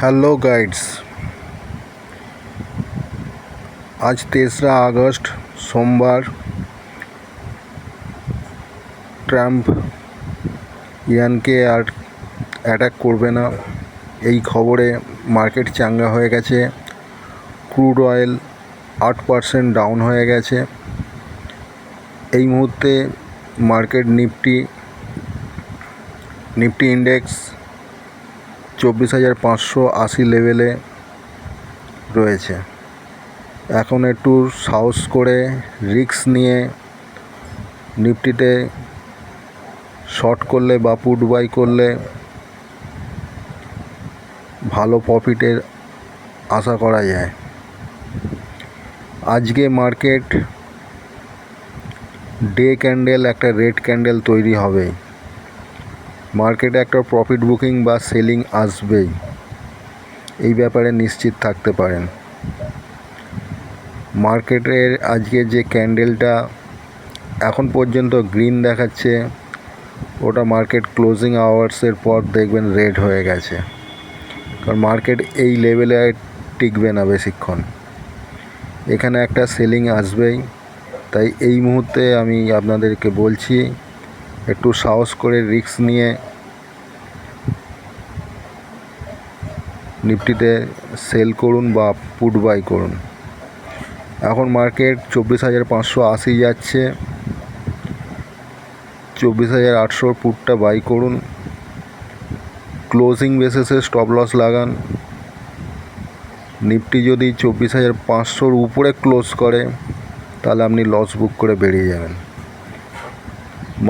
Hello guides, আজ 3রা August সোমবার। Trump ইরানকে আর অ্যাটাক করবে না, এই খবরে মার্কেট চাঙ্গা হয়ে গেছে। ক্রুড অয়েল 8% ডাউন হয়ে গেছে। এই মুহূর্তে মার্কেট নিফটি ইন্ডেক্স 24,580 লেভেলে রয়েছে। এখন একটু সাহস করে রিস্ক নিয়ে নিফটিতে শর্ট করলে বা পুট বাই করলে ভালো প্রফিটের আশা করা যায়। আজকে মার্কেট ডে ক্যান্ডেল একটা রেড ক্যান্ডেল তৈরি হবে, মার্কেটে একটা প্রফিট বুকিং বা সেলিং আসবেই, এই ব্যাপারে নিশ্চিত থাকতে পারেন। মার্কেটের আজকে যে ক্যান্ডেলটা এখন পর্যন্ত গ্রিন দেখাচ্ছে, ওটা মার্কেট ক্লোজিং আওয়ার্সের পর দেখবেন রেড হয়ে গেছে, কারণ মার্কেট এই লেভেলে টিকবে না বেশিক্ষণ। এখানে একটা সেলিং আসবেই, তাই এই মুহূর্তে আমি আপনাদেরকে বলছি একটু সাহস করে রিস্ক নিয়ে নিফটিতে সেল করুন বা পুট বাই করুন। এখন মার্কেট 24,580 যাচ্ছে, 24,800 পুটটা বাই করুন। ক্লোজিং বেসিসে স্টপ লস লাগান। নিফটি যদি 24,500 উপরে ক্লোজ করে তাহলে আপনি লস বুক করে বেরিয়ে যাবেন।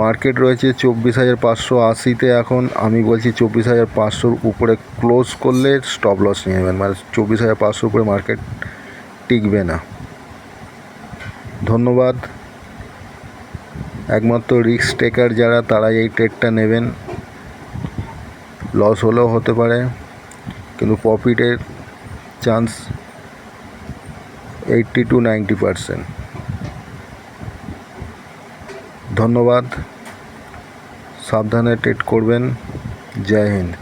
মার্কেট রয়েছে 24,580-তে, এখন আমি বলছি 24,500 উপরে ক্লোজ করলে স্টপ লস নিয়ে নেবেন, মানে 24,500 উপরে মার্কেট টিকবে না। ধন্যবাদ। একমাত্র রিস্ক টেকার যারা, তারাই এই ট্রেডটা নেবেন। লস হলেও হতে পারে, কিন্তু প্রফিটের চান্স 80-90%। ধন্যবাদ। সাবধানে ট্রেড করবেন। জয় হিন্দ।